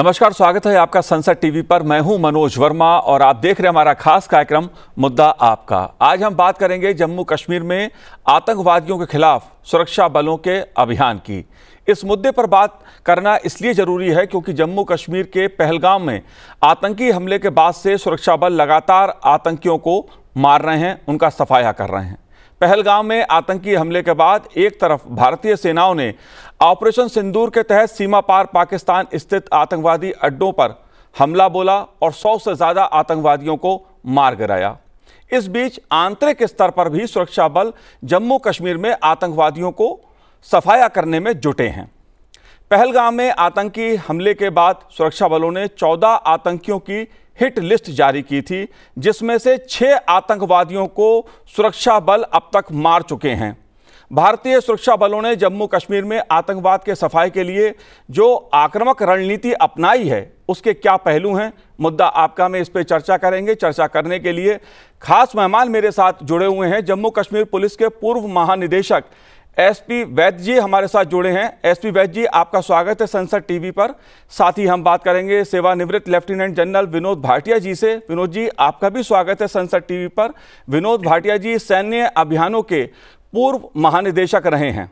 नमस्कार, स्वागत है आपका संसद टीवी पर। मैं हूं मनोज वर्मा और आप देख रहे हैं हमारा खास कार्यक्रम मुद्दा आपका। आज हम बात करेंगे जम्मू कश्मीर में आतंकवादियों के खिलाफ सुरक्षा बलों के अभियान की। इस मुद्दे पर बात करना इसलिए जरूरी है क्योंकि जम्मू कश्मीर के पहलगाम में आतंकी हमले के बाद से सुरक्षा बल लगातार आतंकियों को मार रहे हैं, उनका सफाया कर रहे हैं। पहलगाम में आतंकी हमले के बाद एक तरफ भारतीय सेनाओं ने ऑपरेशन सिंदूर के तहत सीमा पार पाकिस्तान स्थित आतंकवादी अड्डों पर हमला बोला और 100 से ज्यादा आतंकवादियों को मार गिराया। इस बीच आंतरिक स्तर पर भी सुरक्षा बल जम्मू कश्मीर में आतंकवादियों को सफाया करने में जुटे हैं। पहलगाम में आतंकी हमले के बाद सुरक्षा बलों ने 14 आतंकियों की हिट लिस्ट जारी की थी, जिसमें से 6 आतंकवादियों को सुरक्षा बल अब तक मार चुके हैं। भारतीय सुरक्षा बलों ने जम्मू कश्मीर में आतंकवाद के सफाई के लिए जो आक्रामक रणनीति अपनाई है, उसके क्या पहलू हैं, मुद्दा आपका में इस पर चर्चा करेंगे। चर्चा करने के लिए खास मेहमान मेरे साथ जुड़े हुए हैं। जम्मू कश्मीर पुलिस के पूर्व महानिदेशक एसपी वैद्य जी हमारे साथ जुड़े हैं। एसपी वैद्य जी, आपका स्वागत है संसद टीवी पर। साथ ही हम बात करेंगे सेवानिवृत्त लेफ्टिनेंट जनरल विनोद भाटिया जी से। विनोद जी, आपका भी स्वागत है संसद टीवी पर। विनोद भाटिया जी सैन्य अभियानों के पूर्व महानिदेशक रहे हैं।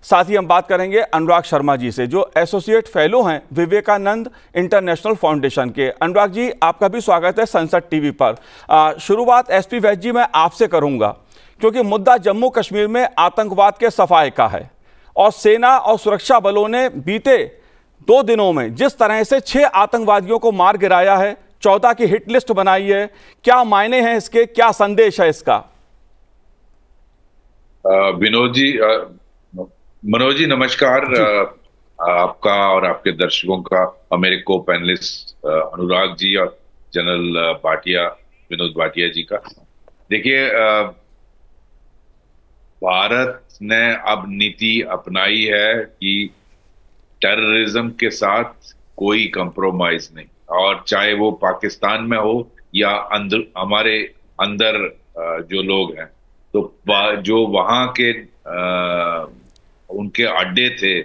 साथ ही हम बात करेंगे अनुराग शर्मा जी से, जो एसोसिएट फेलो हैं विवेकानंद इंटरनेशनल फाउंडेशन के। अनुराग जी, आपका भी स्वागत है संसद टीवी पर। शुरुआत एसपी वैद्य जी मैं आपसे करूंगा, क्योंकि मुद्दा जम्मू कश्मीर में आतंकवाद के सफाए का है और सेना और सुरक्षा बलों ने बीते 2 दिनों में जिस तरह से 6 आतंकवादियों को मार गिराया है, 14 की हिट लिस्ट बनाई है, क्या मायने हैं इसके, क्या संदेश है इसका? विनोद जी, मनोज जी नमस्कार। आपका और आपके दर्शकों का और मेरे को पैनलिस्ट अनुराग जी और जनरल भाटिया, विनोद भाटिया जी का। देखिए, भारत ने अब नीति अपनाई है कि टेररिज्म के साथ कोई कंप्रोमाइज नहीं, और चाहे वो पाकिस्तान में हो या अंदर हमारे अंदर जो लोग हैं, तो जो वहां के उनके अड्डे थे,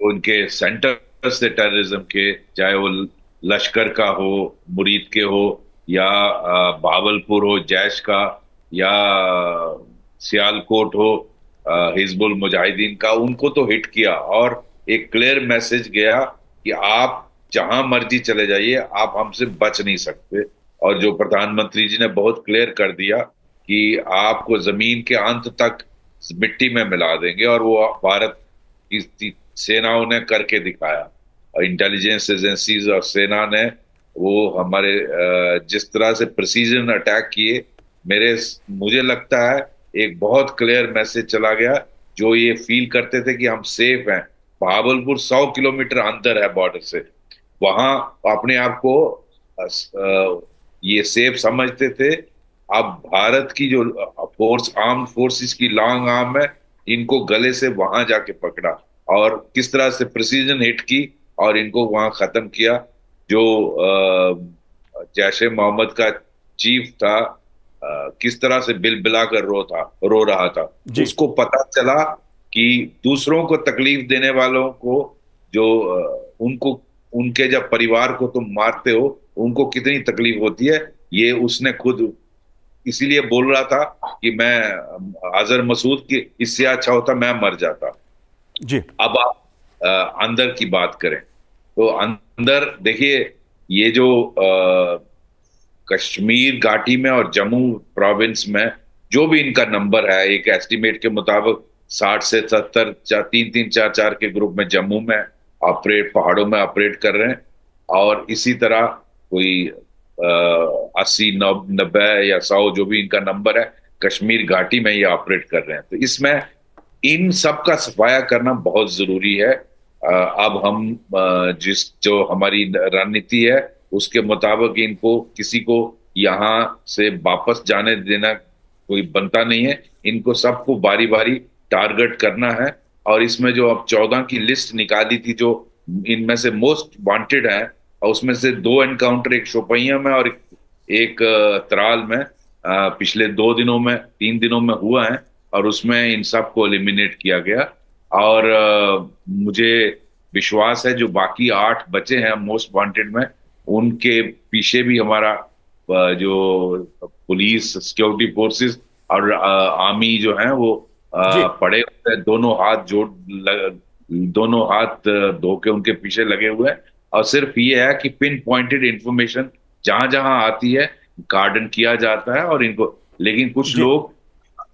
उनके सेंटर से टेररिज्म के, चाहे वो लश्कर का हो, मुरीद के हो, या भावलपुर हो जैश का, या सियालकोट हो हिजबुल मुजाहिदीन का, उनको तो हिट किया और एक क्लियर मैसेज गया कि आप जहां मर्जी चले जाइए, आप हमसे बच नहीं सकते। और जो प्रधानमंत्री जी ने बहुत क्लियर कर दिया कि आपको जमीन के अंत तक मिट्टी में मिला देंगे, और वो भारत की सेनाओं ने करके दिखाया। और इंटेलिजेंस एजेंसीज और सेना ने वो हमारे जिस तरह से प्रिसीजन अटैक किए, मुझे लगता है एक बहुत क्लियर मैसेज चला गया। जो ये फील करते थे कि हम सेफ हैं, भावलपुर 100 किलोमीटर अंदर है बॉर्डर से, वहां अपने आप को ये सेफ समझते थे। अब भारत की जो आर्म्ड फोर्सेस की लॉन्ग आर्म है, इनको गले से वहां जाके पकड़ा और किस तरह से प्रिसीजन हिट की और इनको वहां खत्म किया। जो जैश ए मोहम्मद का चीफ था, किस तरह से बिलबिला कर रो रहा था, उसको पता चला कि दूसरों को तकलीफ देने वालों को, जो उनके जब परिवार को तुम मारते हो, उनको कितनी तकलीफ होती है। ये उसने खुद इसीलिए बोल रहा था कि मैं अजहर मसूद की इससे अच्छा होता मैं मर जाता जी। अब आप अंदर की बात करें तो अंदर देखिए, ये जो कश्मीर घाटी में और जम्मू प्रोविंस में जो भी इनका नंबर है, एक एस्टिमेट के मुताबिक 60 से 70 3-3 4-4 के ग्रुप में जम्मू में पहाड़ों में ऑपरेट कर रहे हैं, और इसी तरह कोई 80-90 या 100 जो भी इनका नंबर है, कश्मीर घाटी में ये ऑपरेट कर रहे हैं। तो इसमें इन सब का सफाया करना बहुत जरूरी है। अब हम जो हमारी रणनीति है उसके मुताबिक इनको किसी को यहाँ से वापस जाने देना कोई बनता नहीं है। इनको सबको बारी बारी टारगेट करना है। और इसमें जो अब 14 की लिस्ट निकाली थी, जो इनमें से मोस्ट वांटेड है, और उसमें से 2 एनकाउंटर, एक शोपियां में और एक त्राल में, पिछले 2 दिनों में 3 दिनों में हुआ है, और उसमें इन सब को एलिमिनेट किया गया। और मुझे विश्वास है जो बाकी 8 बचे हैं मोस्ट वांटेड में, उनके पीछे भी हमारा जो पुलिस, सिक्योरिटी फोर्सेस और आर्मी जो है वो जी पड़े हुए हैं, दोनों हाथ धो के उनके पीछे लगे हुए हैं। और सिर्फ ये है कि पिन पॉइंटेड इंफॉर्मेशन जहां जहां आती है गार्डन किया जाता है। और इनको, लेकिन कुछ जी लोग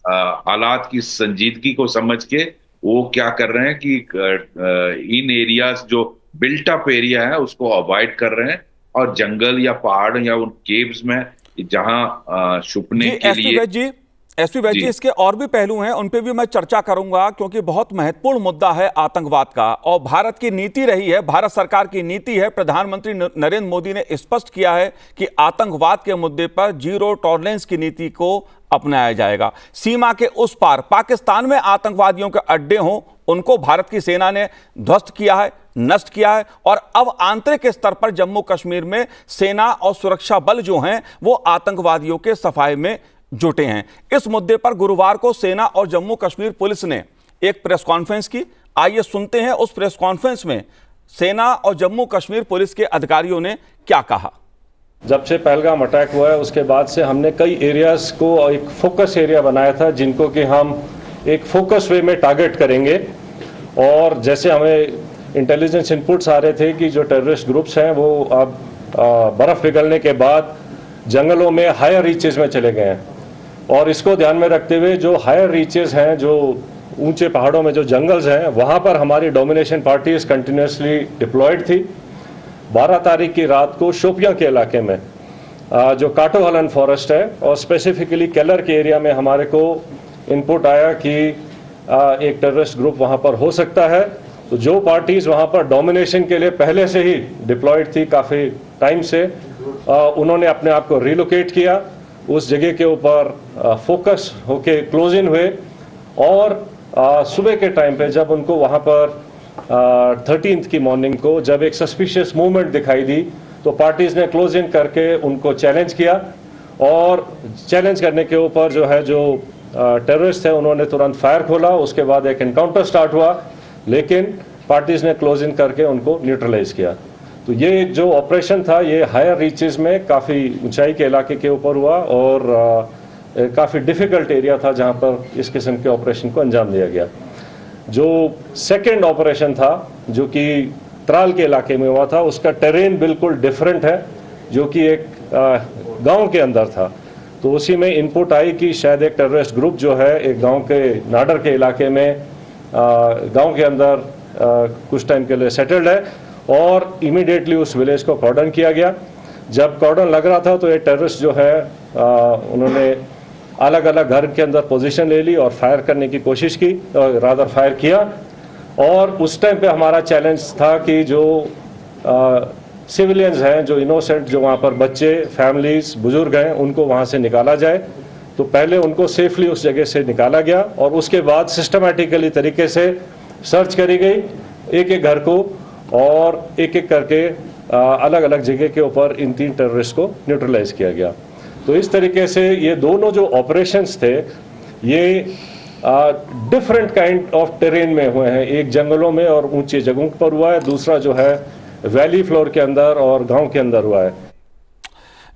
हालात की संजीदगी को समझ के वो क्या कर रहे हैं कि इन एरियाज जो बिल्ट अप एरिया है उसको अवॉइड कर रहे हैं, और जंगल या पहाड़ या उन केव्स में जहां छुपने जी के लिए। एसपी वैद जी, जी इसके और भी पहलू हैं, उन पे भी मैं चर्चा करूंगा क्योंकि बहुत महत्वपूर्ण मुद्दा है आतंकवाद का। और भारत की नीति रही है, भारत सरकार की नीति है, प्रधानमंत्री नरेंद्र मोदी ने स्पष्ट किया है कि आतंकवाद के मुद्दे पर जीरो टॉलरेंस की नीति को अपनाया जाएगा। सीमा के उस पार पाकिस्तान में आतंकवादियों के अड्डे हों, उनको भारत की सेना ने ध्वस्त किया है, नष्ट किया है। और अब आंतरिक स्तर पर जम्मू कश्मीर में सेना और सुरक्षा बल जो हैं वो आतंकवादियों के सफाये में जुटे हैं। इस मुद्दे पर गुरुवार को सेना और जम्मू कश्मीर पुलिस ने एक प्रेस कॉन्फ्रेंस की। आइए सुनते हैं उस प्रेस कॉन्फ्रेंस में सेना और जम्मू कश्मीर पुलिस के अधिकारियों ने क्या कहा। जब से पहलगाम अटैक हुआ है उसके बाद से हमने कई एरियाज को एक फोकस एरिया बनाया था, जिनको कि हम एक फोकस वे में टारगेट करेंगे। और जैसे हमें इंटेलिजेंस इनपुट्स आ रहे थे कि जो टेररिस्ट ग्रुप्स हैं वो अब बर्फ़ पिघलने के बाद जंगलों में हायर रीचेस में चले गए हैं। और इसको ध्यान में रखते हुए जो हायर रीचेस हैं, जो ऊंचे पहाड़ों में जो जंगल्स हैं, वहाँ पर हमारी डोमिनेशन पार्टीज कंटिन्यूसली डिप्लॉयड थी। 12 तारीख की रात को शोपियां के इलाके में जो काटोहलन फॉरेस्ट है और स्पेसिफिकली केलर के एरिया में हमारे को इनपुट आया कि एक टेररिस्ट ग्रुप वहाँ पर हो सकता है। तो जो पार्टीज़ वहाँ पर डोमिनेशन के लिए पहले से ही डिप्लॉयड थी काफ़ी टाइम से, उन्होंने अपने आप को रिलोकेट किया, उस जगह के ऊपर फोकस होके क्लोज इन हुए। और सुबह के टाइम पे जब उनको वहाँ पर 13th की मॉर्निंग को जब एक सस्पिशियस मूवमेंट दिखाई दी तो पार्टीज़ ने क्लोज इन करके उनको चैलेंज किया। और चैलेंज करने के ऊपर जो है जो टेररिस्ट थे उन्होंने तुरंत फायर खोला। उसके बाद एक एनकाउंटर स्टार्ट हुआ, लेकिन पार्टीज़ ने क्लोज इन करके उनको न्यूट्रलाइज किया। तो ये जो ऑपरेशन था ये हायर रीचेस में काफ़ी ऊंचाई के इलाके के ऊपर हुआ और काफ़ी डिफ़िकल्ट एरिया था जहां पर इस किस्म के ऑपरेशन को अंजाम दिया गया। जो सेकंड ऑपरेशन था जो कि त्राल के इलाके में हुआ था, उसका टेरेन बिल्कुल डिफरेंट है, जो कि एक गांव के अंदर था। तो उसी में इनपुट आई कि शायद एक टेररिस्ट ग्रुप जो है एक गांव के नाडर के इलाके में गांव के अंदर कुछ टाइम के लिए सेटल्ड है। और इमीडिएटली उस विलेज को कॉर्डन किया गया। जब कॉर्डन लग रहा था तो ये टेररिस्ट जो है उन्होंने अलग अलग घर के अंदर पोजीशन ले ली और फायर करने की कोशिश की, रादर फायर किया। और उस टाइम पे हमारा चैलेंज था कि जो सिविलियंस हैं, जो इनोसेंट, जो वहाँ पर बच्चे, फैमिलीज, बुजुर्ग हैं, उनको वहाँ से निकाला जाए। तो पहले उनको सेफली उस जगह से निकाला गया और उसके बाद सिस्टमेटिकली तरीके से सर्च करी गई एक एक घर को, और एक एक करके अलग अलग जगह के ऊपर इन 3 टेररिस्ट को न्यूट्रलाइज किया गया। तो इस तरीके से ये दोनों जो ऑपरेशंस थे ये डिफरेंट काइंड ऑफ टेरेन में हुए हैं। एक जंगलों में और ऊंची जगहों पर हुआ है, दूसरा जो है वैली फ्लोर के अंदर और गांव के अंदर हुआ है।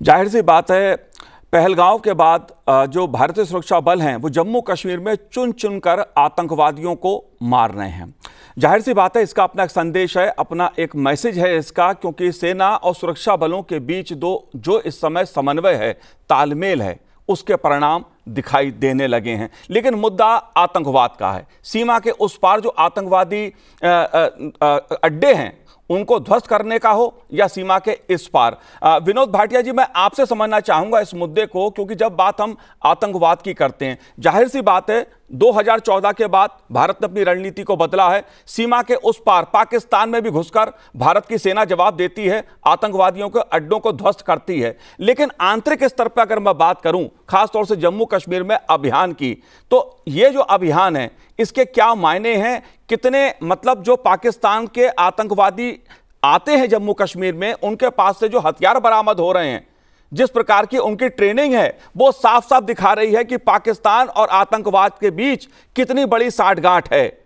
जाहिर सी बात है, पहलगांव के बाद जो भारतीय सुरक्षा बल हैं वो जम्मू कश्मीर में चुन चुनकर आतंकवादियों को मार रहे हैं। जाहिर सी बात है, इसका अपना एक संदेश है, अपना एक मैसेज है इसका, क्योंकि सेना और सुरक्षा बलों के बीच जो इस समय समन्वय है, तालमेल है, उसके परिणाम दिखाई देने लगे हैं। लेकिन मुद्दा आतंकवाद का है। सीमा के उस पार जो आतंकवादी अड्डे हैं उनको ध्वस्त करने का हो या सीमा के इस पार। विनोद भाटिया जी, मैं आपसे समझना चाहूंगा इस मुद्दे को, क्योंकि जब बात हम आतंकवाद की करते हैं, जाहिर सी बात है 2014 के बाद भारत ने अपनी रणनीति को बदला है। सीमा के उस पार पाकिस्तान में भी घुसकर भारत की सेना जवाब देती है, आतंकवादियों के अड्डों को ध्वस्त करती है। लेकिन आंतरिक स्तर पर अगर मैं बात करूं, खासतौर से जम्मू कश्मीर में अभियान की, तो ये जो अभियान है इसके क्या मायने हैं? कितने, मतलब जो पाकिस्तान के आतंकवादी आते हैं जम्मू कश्मीर में, उनके पास से जो हथियार बरामद हो रहे हैं, जिस प्रकार की उनकी ट्रेनिंग है, वो साफ साफ दिखा रही है कि पाकिस्तान और आतंकवाद के बीच कितनी बड़ी साठगांठ है।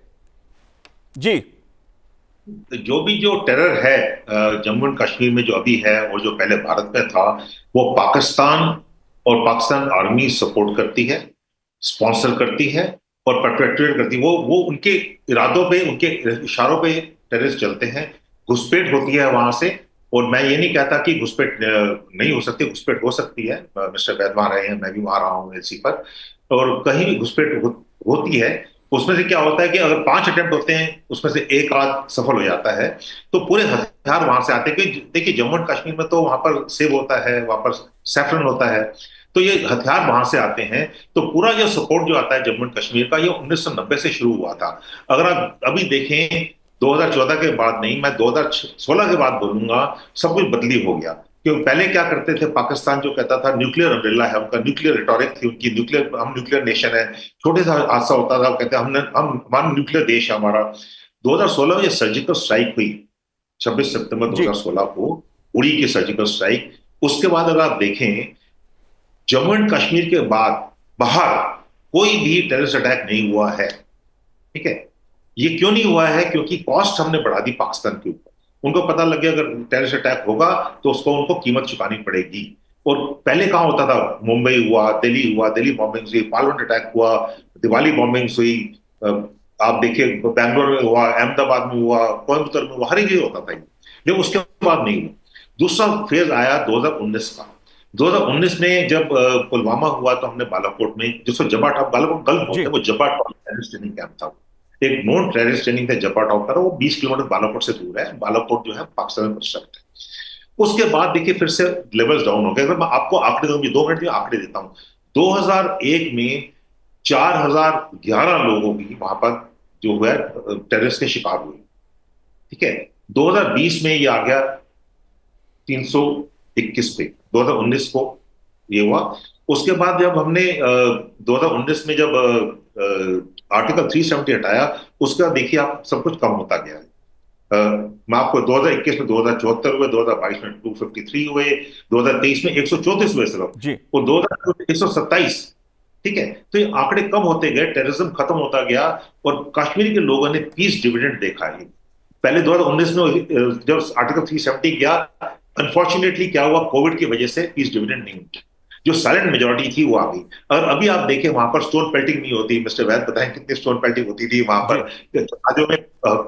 जी जो टेरर है जम्मू एंड कश्मीर में जो अभी है और जो पहले भारत में था, वो पाकिस्तान और पाकिस्तान आर्मी सपोर्ट करती है, स्पॉन्सर करती है और परपेट्रेट करती है। वो उनके इरादों पे, उनके इशारों पे टेररिस्ट चलते हैं। घुसपैठ होती है वहां से। और मैं ये नहीं कहता कि घुसपैठ नहीं हो सकती, घुसपैठ हो सकती है। मिस्टर वैद वहां रहे हैं, मैं भी वहां रहा हूँ एलसी पर, और कहीं भी घुसपैठ होती है। उसमें से क्या होता है कि अगर 5 अटेम्प्ट होते हैं, उसमें से एक आध सफल हो जाता है, तो पूरे हथियार वहां से आते हैं। क्योंकि देखिए, जम्मू एंड कश्मीर में तो वहां पर सेब होता है, वहां पर सैफरन होता है, तो ये हथियार वहां से आते हैं। तो पूरा जो सपोर्ट जो आता है जम्मू एंड कश्मीर का, ये 1990 से शुरू हुआ था। अगर आप अभी देखें, 2014 के बाद नहीं, मैं 2016 के बाद बोलूंगा, सब कुछ बदली हो गया। क्योंकि पहले क्या करते थे, पाकिस्तान जो कहता था न्यूक्लियर अम्ब्रेला है, उनका न्यूक्लियर रिटोरिक थी उनकी, न्यूक्लियर, हम न्यूक्लियर नेशन है। छोटे सा हादसा होता था, वो कहते हम हमारा न्यूक्लियर देश है हमारा। 2016 में ये सर्जिकल स्ट्राइक हुई, 26 सितंबर जी 2016 को, उड़ी की सर्जिकल स्ट्राइक। उसके बाद अगर आप देखें, जम्मू एंड कश्मीर के बाद बाहर कोई भी टेररिस्ट अटैक नहीं हुआ है। ठीक है, ये क्यों नहीं हुआ है? क्योंकि कॉस्ट हमने बढ़ा दी पाकिस्तान के ऊपर। उनको पता लग गया अगर टेररिस्ट अटैक होगा तो उसको उनको कीमत चुकानी पड़ेगी। और पहले कहां होता था, मुंबई हुआ, दिल्ली बॉम्बिंग हुई, पार्लियामेंट अटैक हुआ, दिवाली बॉम्बिंग हुई, आप देखिए बैंगलोर में हुआ, अहमदाबाद में हुआ, कोयम्बतूर में हुआ, हर एक जगह होता था। लेकिन उसके बाद नहीं हुआ। दूसरा फेज आया 2019 का। 2019 में जब पुलवामा हुआ, तो हमने बालाकोट में, जिसको जबा टॉप, बालाकोट गल्फ बोलते जी हैं, वो जबा टॉप टेररिस्ट ट्रेनिंग कैंप था। एक नॉन टेररिस्ट ट्रेनिंग था जबा टॉप का, वो 20 किलोमीटर बालाकोट से दूर है। बालाकोट जो है पाकिस्तान में कंस्ट्रक्ट है। उसके बाद देखिए फिर से लेवल्स डाउन हो गए। अगर मैं आपको आंकड़े दूंगी, 2 मिनट में आंकड़े देता हूं। 2001 में 4011 लोगों की वहां पर जो है टेररिस्ट के शिकार हुए। ठीक है, 2020 में ये आ गया 321 पे, 2019 को ये हुआ। उसके बाद जब हमने 2019 में जब आर्टिकल 370 हटाया, उसके बाद देखिए आप सब कुछ कम होता गया है। मैं आपको 2021 में 2074 हुए, 2022 में 253 हुए, 2023 में 134 हुए सिर्फ, जी और 2024 127। ठीक है, तो ये आंकड़े कम होते गए, टेररिज्म खत्म होता गया, और कश्मीर के लोगों ने पीस डिविडेंड देखा है। पहले 2019 में जब आर्टिकल 370 गया, अनफॉर्चुनेटली क्या हुआ, कोविड की वजह से पीस डिविडेंड नहीं हुआ। जो साइलेंट मेजोरिटी थी वो आ गई। और अभी आप देखें, वहां पर स्टोन पेल्टिंग नहीं होती। मिस्टर वैद बताएं कितनी स्टोन पेल्टिंग होती थी वहां जी पर। जनाजों में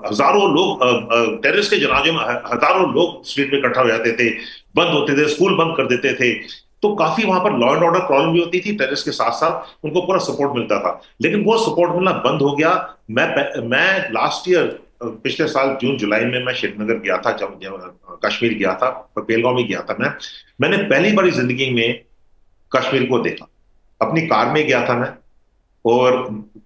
हजारों लोग, टेररिस्ट के जनाजों में हजारों लोग स्ट्रीट में इकट्ठा हो जाते थे, बंद होते थे, स्कूल बंद कर देते थे। तो काफी वहां पर लॉ एंड ऑर्डर प्रॉब्लम भी होती थी। टेररिस्ट के साथ साथ उनको पूरा सपोर्ट मिलता था, लेकिन वो सपोर्ट मिलना बंद हो गया। मैं लास्ट ईयर, पिछले साल जून जुलाई में मैं श्रीनगर गया था, जब कश्मीर गया था, पहलगाम में गया था। मैंने पहली बार जिंदगी में कश्मीर को देखा। अपनी कार में गया था मैं, और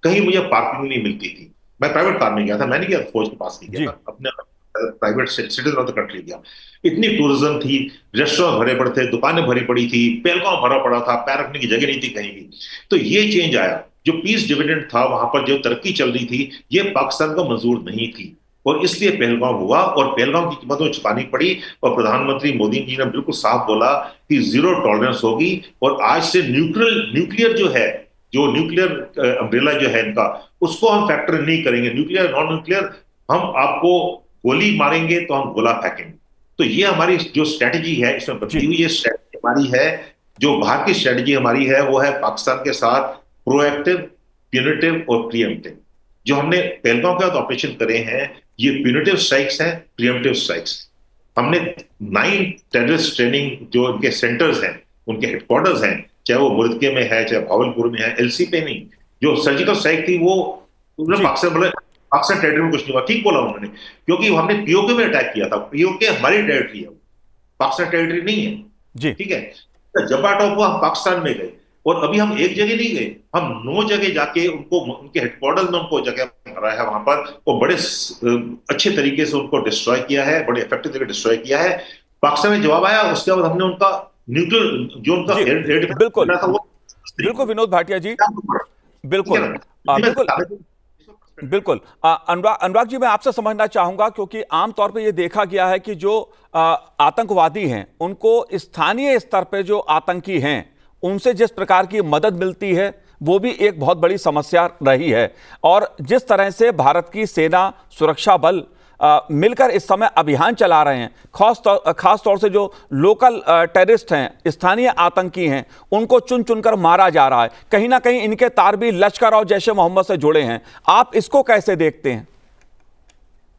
कहीं मुझे पार्किंग नहीं मिलती थी। मैं प्राइवेट कार में गया था, मैंने गया फौज के पास नहीं गया जी था, अपने private citizen of the country गया। इतनी टूरिज्म थी, रेस्टोरेंट भरे पड़े थे, दुकानें भरी पड़ी थी, पहलगाम भरा पड़ा था, पैर रखने की जगह नहीं थी कहीं भी। तो ये चेंज आया। जो पीस डिविडेंड था, वहां पर जो तरक्की चल रही थी, ये पाकिस्तान को मंजूर नहीं थी, और इसलिए पहलगाम हुआ, और पहलगाम की कीमत में चुकानी पड़ी। और प्रधानमंत्री मोदी जी ने बिल्कुल साफ बोला कि जीरो टॉलरेंस होगी, और आज से न्यूक्लियर जो है, जो न्यूक्लियर अम्ब्रेला जो है इनका, उसको हम फैक्टर नहीं करेंगे। न्यूक्लियर नॉन न्यूक्लियर, हम आपको गोली मारेंगे तो हम गोला फेंकेंगे। तो ये हमारी जो स्ट्रेटेजी है, इसमें बदली हुई ये स्ट्रेटेजी हमारी है। जो बाहर की स्ट्रेटेजी हमारी है, वो है पाकिस्तान के साथ प्रोएक्टिव, प्यूनिटिव और प्रीएम्प्टिव। जो हमने पहलगाम के बाद ऑपरेशन करे हैं, ये प्यूनिटिव स्ट्राइक्स हैं, प्रीएम्प्टिव स्ट्राइक्स। हमने 9 टेररिस्ट ट्रेनिंग जो इनके सेंटर्स हैं, उनके हेडक्वार्टर्स हैं, चाहे वो मुर्दके में है, चाहे भावलपुर में है, एलसी पे नहीं। जो सर्जिकल स्ट्राइक थी वो उन्होंने पाकिस्तान टेरिटरी में कुछ नहीं हुआ। ठीक बोला उन्होंने, क्योंकि हमने पीओके में अटैक किया था। पीओके हमारी टेरिटरी है, पाकिस्तान टेरिटरी नहीं है। जी ठीक है, जब टॉप हुआ हम पाकिस्तान में गए, और अभी हम एक जगह नहीं गए, हम 9 जगह जाके उनको, उनके हेडक्वार्टर्स में उनको जगह भरा है वहां पर, वो बड़े अच्छे तरीके से उनको डिस्ट्रॉय किया है, बड़े इफेक्टिव तरीके डिस्ट्रॉय किया है। पाकिस्तान में जवाब आया, उसके बाद हमने उनका न्यूक्लियर जो उनका एयर बिल्कुल था वो बिल्कुल विनोद भाटिया जी, बिल्कुल बिल्कुल बिल्कुल। अनुराग जी, मैं आपसे समझना चाहूंगा, क्योंकि आमतौर पे ये देखा गया है कि जो आतंकवादी हैं, उनको स्थानीय स्तर पे जो आतंकी हैं, उनसे जिस प्रकार की मदद मिलती है, वो भी एक बहुत बड़ी समस्या रही है। और जिस तरह से भारत की सेना, सुरक्षा बल मिलकर इस समय अभियान चला रहे हैं, खास तौर से जो लोकल टेररिस्ट हैं, स्थानीय आतंकी हैं, उनको चुन चुनकर मारा जा रहा है। कहीं ना कहीं इनके तार भी लश्कर और जैश ए मोहम्मद से जुड़े हैं। आप इसको कैसे देखते हैं?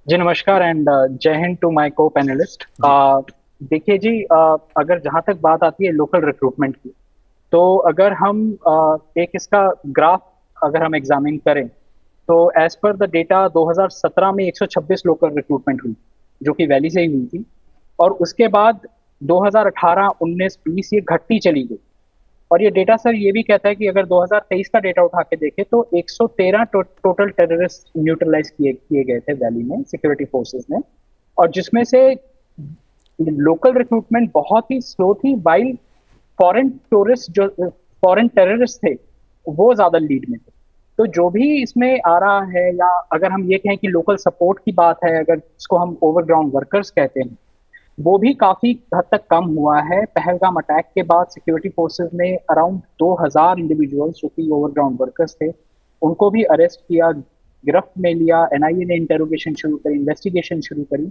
जी नमस्कार एंड जय हिंद टू माय को पैनलिस्ट। देखिए जी, अगर जहां तक बात आती है लोकल रिक्रूटमेंट की, तो अगर हम एक इसका ग्राफ अगर हम एग्जामिन करें तो एज पर द डेटा 2017 में 126 लोकल रिक्रूटमेंट हुई, जो कि वैली से ही हुई थी, और उसके बाद 2018, 19, 20 ये घटती चली गई। और ये डेटा सर ये भी कहता है कि अगर 2023 का डेटा उठा के देखें तो 113 टोटल टेररिस्ट न्यूट्रलाइज किए गए थे वैली में सिक्योरिटी फोर्सेस ने, और जिसमें से लोकल रिक्रूटमेंट बहुत ही स्लो थी, वाइल फॉरेन टूरिस्ट जो फॉरेन टेररिस्ट थे वो ज्यादा लीड में थे। तो जो भी इसमें आ रहा है, या अगर हम ये कहें कि लोकल सपोर्ट की बात है, अगर इसको हम ओवरग्राउंड वर्कर्स कहते हैं, वो भी काफी हद तक कम हुआ है। पहलगाम अटैक के बाद सिक्योरिटी फोर्सेस ने अराउंड 2000 इंडिविजुअल्स जो कि ओवरग्राउंड वर्कर्स थे उनको भी अरेस्ट किया, गिरफ्त में लिया। एनआईए ने इंटेरोगेशन शुरू करी, इन्वेस्टिगेशन शुरू करी।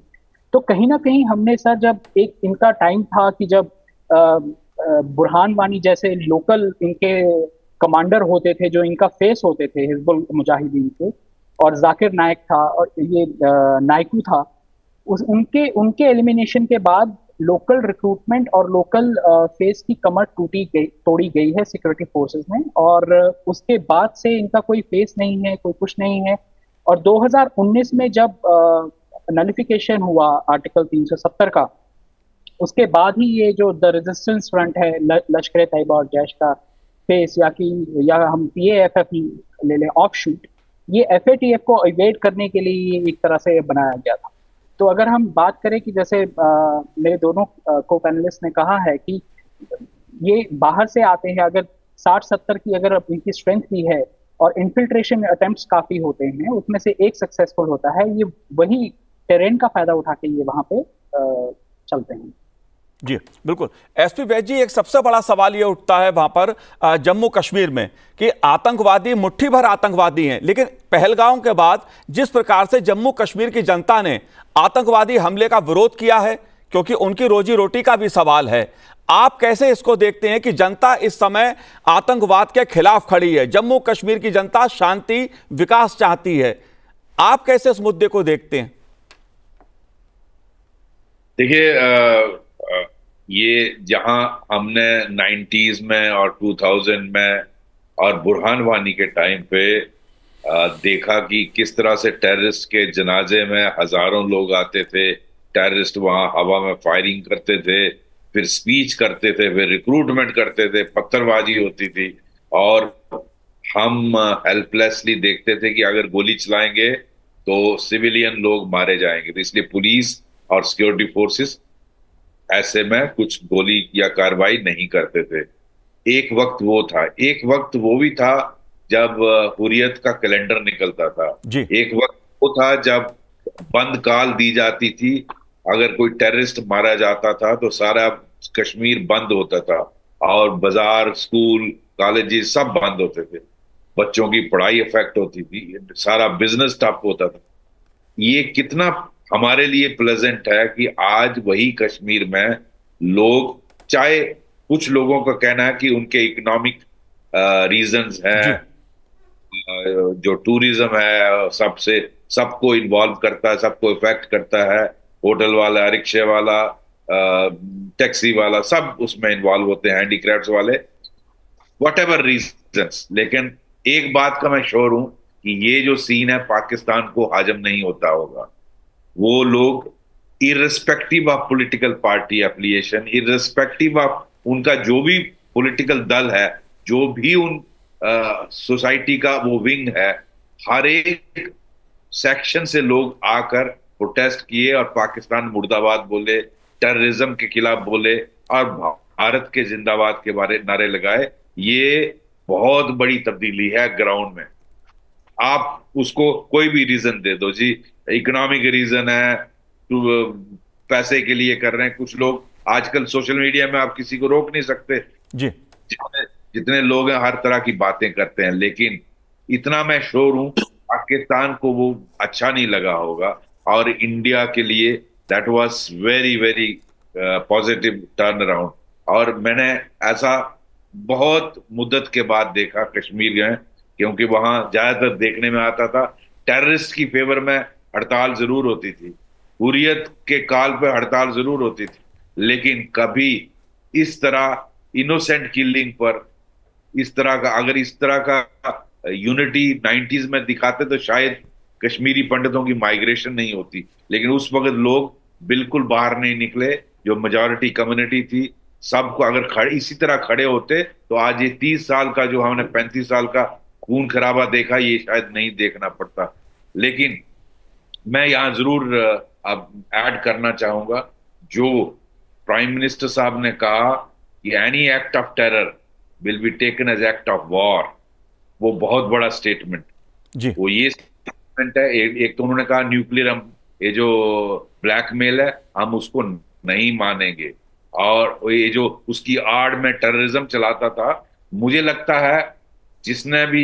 तो कहीं ना कहीं हमने सर, जब एक इनका टाइम था कि जब बुरहान वानी जैसे लोकल इनके कमांडर होते थे, जो इनका फेस होते थे हिजबुल मुजाहिदीन के, और जाकिर नायक था और ये नायकू था, उनके एलिमिनेशन के बाद लोकल रिक्रूटमेंट और लोकल फेस की कमर तोड़ी गई है सिक्योरिटी फोर्सेस में, और उसके बाद से इनका कोई फेस नहीं है, कोई कुछ नहीं है। और 2019 में जब नलिफिकेशन हुआ आर्टिकल 370 का, उसके बाद ही ये जो द रेजिस्टेंस फ्रंट है लश्कर तैयबा और जैश का फेस, या हम PAFF ले लें ऑफशूट, ये FATF को इवेड करने के लिए एक तरह से बनाया गया था। तो अगर हम बात करें कि जैसे मेरे दोनों को पैनलिस्ट ने कहा है कि ये बाहर से आते हैं, अगर 60-70 की अगर इनकी स्ट्रेंथ भी है और इन्फिल्ट्रेशन अटेम्प्ट्स काफी होते हैं, उसमें से एक सक्सेसफुल होता है, ये वही टेरेन का फायदा उठा के ये वहां पे चलते हैं। जी बिल्कुल। SP वैद जी, एक सबसे बड़ा सवाल ये उठता है वहां पर जम्मू कश्मीर में कि आतंकवादी मुट्ठी भर आतंकवादी हैं, लेकिन पहलगाम के बाद जिस प्रकार से जम्मू कश्मीर की जनता ने आतंकवादी हमले का विरोध किया है, क्योंकि उनकी रोजी रोटी का भी सवाल है, आप कैसे इसको देखते हैं कि जनता इस समय आतंकवाद के खिलाफ खड़ी है? जम्मू कश्मीर की जनता शांति विकास चाहती है, आप कैसे इस मुद्दे को देखते हैं? देखिए, ये जहां हमने 90s में और 2000 में और बुरहान वानी के टाइम पे देखा कि किस तरह से टेररिस्ट के जनाजे में हजारों लोग आते थे, टेररिस्ट वहां हवा में फायरिंग करते थे, फिर स्पीच करते थे, फिर रिक्रूटमेंट करते थे, पत्थरबाजी होती थी, और हम हेल्पलेसली देखते थे कि अगर गोली चलाएंगे तो सिविलियन लोग मारे जाएंगे। तो इसलिए पुलिस और सिक्योरिटी फोर्सेस ऐसे में कुछ गोली या कार्रवाई नहीं करते थे। एक वक्त वो था, एक वक्त वो भी था जब हुर्रियत का कैलेंडर निकलता था। एक वक्त वो था जब बंद काल दी जाती थी, अगर कोई टेररिस्ट मारा जाता था तो सारा कश्मीर बंद होता था, और बाजार, स्कूल, कॉलेजेस सब बंद होते थे, बच्चों की पढ़ाई अफेक्ट होती थी, सारा बिजनेस ठप होता था। ये कितना हमारे लिए प्लेजेंट है कि आज वही कश्मीर में लोग, चाहे कुछ लोगों का कहना है कि उनके इकोनॉमिक रीजंस हैं, जो टूरिज्म है सबको इन्वॉल्व करता है, सबको इफेक्ट करता है, होटल वाला, रिक्शे वाला, टैक्सी वाला, सब उसमें इन्वॉल्व होते हैं, हैंडीक्राफ्ट्स वाले, व्हाटएवर रीजंस। लेकिन एक बात का मैं श्योर हूं कि ये जो सीन है पाकिस्तान को हजम नहीं होता होगा। वो लोग irrespective of political party affiliation, irrespective of उनका जो भी पॉलिटिकल दल है, जो भी उन सोसाइटी का वो विंग है, हर एक सेक्शन से लोग आकर प्रोटेस्ट किए और पाकिस्तान मुर्दाबाद बोले, टेररिज्म के खिलाफ बोले और भारत के जिंदाबाद के बारे नारे लगाए। ये बहुत बड़ी तब्दीली है ग्राउंड में। आप उसको कोई भी रीजन दे दो जी, इकोनॉमिक रीजन है, पैसे के लिए कर रहे हैं कुछ लोग। आजकल सोशल मीडिया में आप किसी को रोक नहीं सकते जी, जितने लोग हैं हर तरह की बातें करते हैं। लेकिन इतना मैं श्योर हूं पाकिस्तान को वो अच्छा नहीं लगा होगा और इंडिया के लिए that was very very positive turn around. और मैंने ऐसा बहुत मुद्दत के बाद देखा कश्मीर गए, क्योंकि वहां ज्यादातर देखने में आता था टेररिस्ट की फेवर में हड़ताल जरूर होती थी, हुर्रियत के काल पे हड़ताल जरूर होती थी, लेकिन कभी इस तरह इनोसेंट किलिंग पर इस तरह का, अगर इस तरह का यूनिटी 90s में दिखाते तो शायद कश्मीरी पंडितों की माइग्रेशन नहीं होती। लेकिन उस वक्त लोग बिल्कुल बाहर नहीं निकले, जो मेजॉरिटी कम्युनिटी थी सबको, अगर खड़े इसी तरह खड़े होते तो आज ये 30 साल का जो हमने 35 साल का खून खराबा देखा ये शायद नहीं देखना पड़ता। लेकिन मैं यहाँ जरूर अब ऐड करना चाहूंगा, जो प्राइम मिनिस्टर साहब ने कहा कि any act of terror will be taken as act of war, वो बहुत बड़ा स्टेटमेंट जी। वो ये स्टेटमेंट है। एक तो उन्होंने कहा न्यूक्लियर, हम ये जो ब्लैकमेल है हम उसको नहीं मानेंगे, और ये जो उसकी आड़ में टेररिज्म चलाता था, मुझे लगता है जिसने भी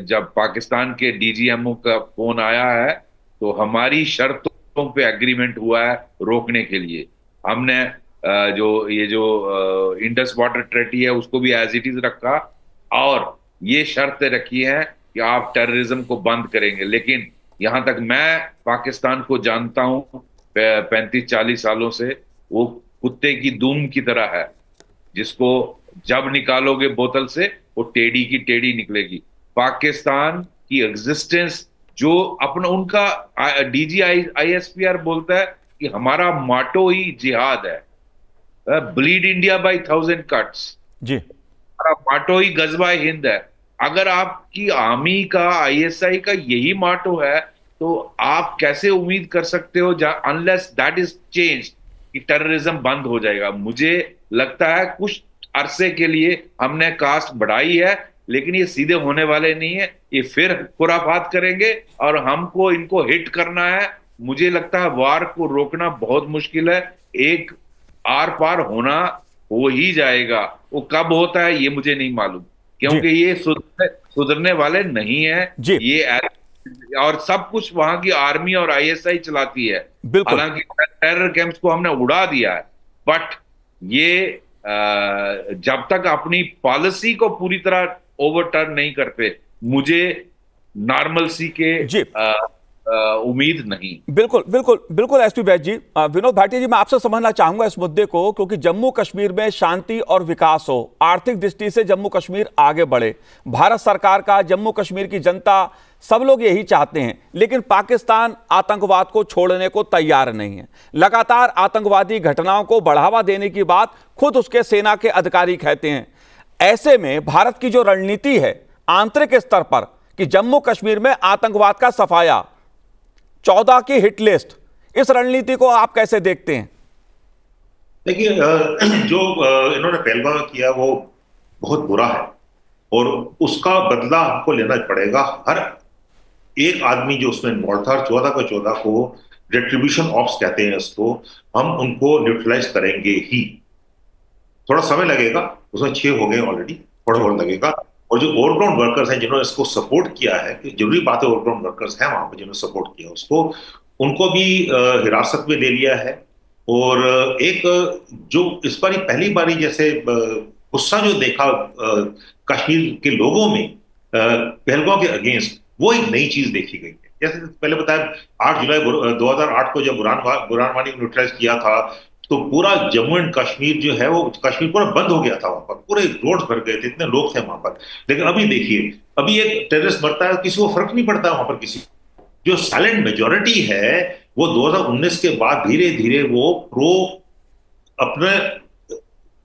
जब पाकिस्तान के डीजीएमओ का फोन आया है तो हमारी शर्तों पे एग्रीमेंट हुआ है रोकने के लिए। हमने जो ये जो इंडस वाटर ट्रेटी है उसको भी एज इट इज रखा, और ये शर्तें रखी हैं कि आप टेररिज्म को बंद करेंगे। लेकिन यहां तक मैं पाकिस्तान को जानता हूं 35-40 सालों से, वो कुत्ते की दुम की तरह है, जिसको जब निकालोगे बोतल से वो टेढ़ी की टेढ़ी निकलेगी। पाकिस्तान की एग्जिस्टेंस जो अपना उनका DGISPR बोलता है कि हमारा माटो ही जिहाद है, ब्लीड इंडिया बाय 1000 कट्स जी, हमारा माटो ही गजवा हिंद है। अगर आपकी आर्मी का ISI का यही माटो है तो आप कैसे उम्मीद कर सकते हो अनलेस दैट इज चेंज कि टेररिज्म बंद हो जाएगा। मुझे लगता है कुछ अरसे के लिए हमने कास्ट बढ़ाई है, लेकिन ये सीधे होने वाले नहीं है, ये फिर खुराफात करेंगे और हमको इनको हिट करना है। मुझे लगता है वार को रोकना बहुत मुश्किल है, एक आर पार होना हो ही जाएगा, वो कब होता है ये मुझे नहीं मालूम, क्योंकि ये सुधरने वाले नहीं है ये, और सब कुछ वहां की आर्मी और ISI चलाती है। हालांकि टेरर कैंप्स को हमने उड़ा दिया है, बट ये जब तक अपनी पॉलिसी को पूरी तरह ओवरटर्न नहीं करते, मुझे नॉर्मलसी के उम्मीद नहीं। बिल्कुल बिल्कुल बिल्कुल एसपी वैद्य जी। विनोद भाटिया जी, मैं आपसे समझना चाहूंगा इस मुद्दे को, क्योंकि जम्मू कश्मीर में शांति और विकास हो, आर्थिक दृष्टि से जम्मू कश्मीर आगे बढ़े, भारत सरकार का, जम्मू कश्मीर की जनता, सब लोग यही चाहते हैं, लेकिन पाकिस्तान आतंकवाद को छोड़ने को तैयार नहीं है। लगातार आतंकवादी घटनाओं को बढ़ावा देने की बात खुद उसके सेना के अधिकारी कहते हैं। ऐसे में भारत की जो रणनीति है आंतरिक स्तर पर कि जम्मू कश्मीर में आतंकवाद का सफाया, 14 की हिट लिस्ट, इस रणनीति को आप कैसे देखते हैं? देखिए, जो इन्होंने पहलगाम में किया वो बहुत बुरा है और उसका बदला हमको लेना पड़ेगा। हर एक आदमी जो उसमें इन्वॉल्व था, 14 का 14 को रेट्रीब्यूशन ऑप्स कहते हैं इसको, हम उनको न्यूट्रलाइज करेंगे ही। थोड़ा समय लगेगा, उसमें 6 हो गए ऑलरेडी, थोड़ा और लगेगा। और जो ओवरग्राउंड वर्कर्स हैं जिन्होंने इसको सपोर्ट किया है, जरूरी बात है ओवरग्राउंड वर्कर्स हैं वहां पर जिन्होंने सपोर्ट किया उसको, उनको भी हिरासत में ले लिया है। और एक जो इस बारी पहली बारी जैसे गुस्सा जो देखा कश्मीर के लोगों में पहलगाम के अगेंस्ट, वो एक नई चीज देखी गई है। जैसे पहले बताया 8 जुलाई 2008 को जब बुरहान वानी न्यूट्रलाइज किया था तो पूरा जम्मू एंड कश्मीर जो है वो कश्मीर पूरा बंद हो गया था, वहां पर पूरे रोड भर गए थे, इतने लोग थे वहां पर। लेकिन अभी देखिए, अभी एक टेररिस्ट मरता है, किसी को फर्क नहीं पड़ता वहां पर किसी। जो साइलेंट मेजोरिटी है वो 2019 के बाद धीरे धीरे वो प्रो अपने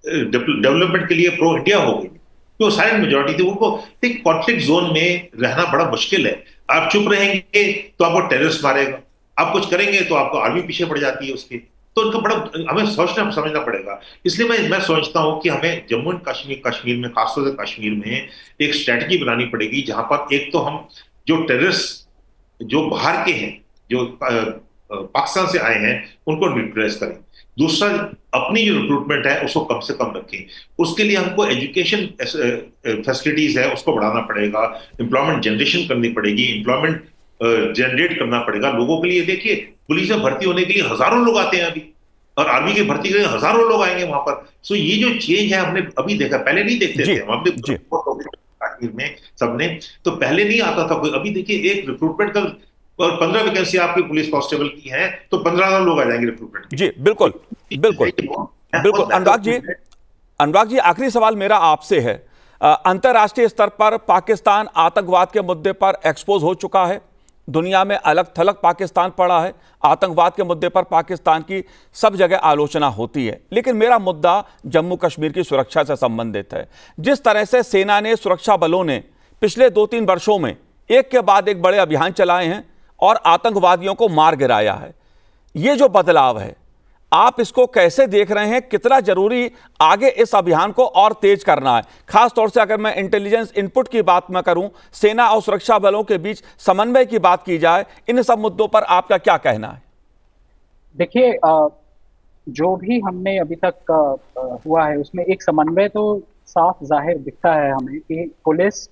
डेवलपमेंट के लिए प्रो इंडिया हो गई। जो साइलेंट मेजोरिटी थी उनको एक कॉन्फ्लिक्ट जोन में रहना बड़ा मुश्किल है। आप चुप रहेंगे तो आपको टेररिस्ट मारेगा, आप कुछ करेंगे तो आपको आर्मी पीछे पड़ जाती है उसकी। तो उनको बड़ा हमें सोचना समझना पड़ेगा। इसलिए मैं सोचता हूं कि हमें जम्मू एंड कश्मीर में, खासतौर से कश्मीर में एक स्ट्रेटजी बनानी पड़ेगी, जहां पर एक तो हम जो टेररिस्ट जो बाहर के हैं, जो पाकिस्तान से आए हैं, उनको न्यूट्रलाइज करें। दूसरा, अपनी जो रिक्रूटमेंट है उसको कम से कम रखें। उसके लिए हमको एजुकेशन फैसिलिटीज है उसको बढ़ाना पड़ेगा, एम्प्लॉयमेंट जनरेशन करनी पड़ेगी, एम्प्लॉयमेंट जनरेट करना पड़ेगा लोगों के लिए। देखिए, पुलिस में भर्ती होने के लिए हजारों लोग आते हैं अभी, और आर्मी की भर्ती के लिए हजारों लोग आएंगे वहां पर। सो ये जो चेंज है हमने अभी देखा, पहले नहीं देखते थे हमने कश्मीर में सबने, तो पहले नहीं आता था कोई। अभी देखिए एक रिक्रूटमेंट का, और 15 वैकेंसी आपकी पुलिस कांस्टेबल की है तो 15 लोग आ जाएंगे रिक्रूटमेंट। जी बिल्कुल बिल्कुल बिल्कुल। अनुराग जी आखिरी सवाल मेरा आपसे है, अंतर्राष्ट्रीय स्तर पर पाकिस्तान आतंकवाद के मुद्दे पर एक्सपोज हो चुका है, दुनिया में अलग थलग पाकिस्तान पड़ा है, आतंकवाद के मुद्दे पर पाकिस्तान की सब जगह आलोचना होती है, लेकिन मेरा मुद्दा जम्मू कश्मीर की सुरक्षा से संबंधित है। जिस तरह से सेना ने, सुरक्षा बलों ने पिछले 2-3 वर्षों में एक के बाद एक बड़े अभियान चलाए हैं और आतंकवादियों को मार गिराया है, ये जो बदलाव है आप इसको कैसे देख रहे हैं? कितना जरूरी आगे इस अभियान को और तेज करना है, खास तौर से अगर मैं इंटेलिजेंस इनपुट की बात मैं करूं, सेना और सुरक्षा बलों के बीच समन्वय की बात की जाए, इन सब मुद्दों पर आपका क्या कहना है? देखिए, जो भी हमने अभी तक हुआ है उसमें एक समन्वय तो साफ जाहिर दिखता है हमें कि पुलिस,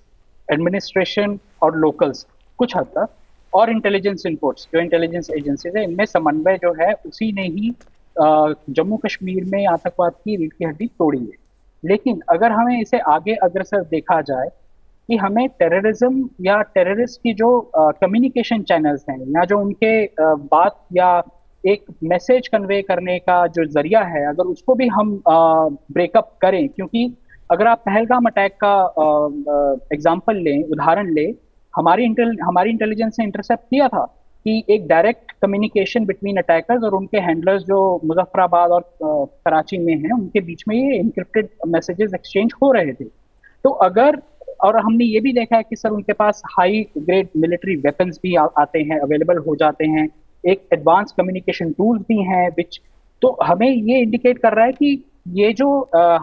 एडमिनिस्ट्रेशन और लोकल्स कुछ हद तक, और इंटेलिजेंस इनपुट्स जो इंटेलिजेंस एजेंसीज है, इनमें समन्वय जो है उसी ने ही जम्मू कश्मीर में आतंकवाद की रीढ़ की हड्डी तोड़ी है। लेकिन अगर हमें इसे आगे अग्रसर देखा जाए कि हमें टेररिज्म या टेररिस्ट की जो कम्युनिकेशन चैनल्स हैं, या जो उनके बात या एक मैसेज कन्वे करने का जो जरिया है, अगर उसको भी हम ब्रेकअप करें, क्योंकि अगर आप पहलगाम अटैक का एग्जाम्पल लें, उदाहरण लें, हमारी इंटेलिजेंस ने इंटरसेप्ट किया था कि एक डायरेक्ट कम्युनिकेशन बिटवीन अटैकर्स और उनके हैंडलर्स जो मुजफ्फराबाद और कराची में हैं, उनके बीच में ये इनक्रिप्टेड मैसेजेस एक्सचेंज हो रहे थे। तो अगर, और हमने ये भी देखा है कि सर उनके पास हाई ग्रेड मिलिट्री वेपन्स भी आते हैं, अवेलेबल हो जाते हैं, एक एडवांस कम्युनिकेशन टूल्स भी हैं, विच तो हमें ये इंडिकेट कर रहा है कि ये जो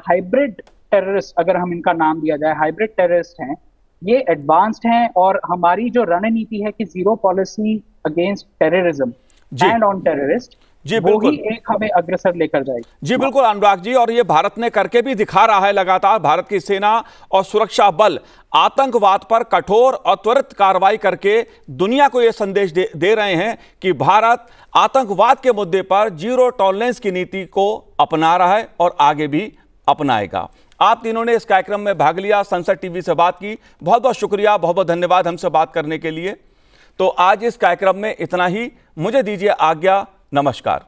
हाइब्रिड टेररिस्ट, अगर हम इनका नाम दिया जाए, हाइब्रिड टेररिस्ट हैं, ये एडवांस्ड हैं, और हमारी जो रणनीति है कि zero policy against terrorism and on terrorist, जी वो बिल्कुल, ही एक हमें अग्रसर लेकर जाएगी। जी बिल्कुल अनुराग जी, और ये भारत ने करके भी दिखा रहा है लगातार। भारत की सेना और सुरक्षा बल आतंकवाद पर कठोर और त्वरित कार्रवाई करके दुनिया को यह संदेश दे रहे हैं कि भारत आतंकवाद के मुद्दे पर जीरो टॉलरेंस की नीति को अपना रहा है और आगे भी अपनाएगा। आप तीनों ने इस कार्यक्रम में भाग लिया, संसद टीवी से बात की, बहुत बहुत शुक्रिया, बहुत बहुत धन्यवाद हमसे बात करने के लिए। तो आज इस कार्यक्रम में इतना ही, मुझे दीजिए आज्ञा, नमस्कार।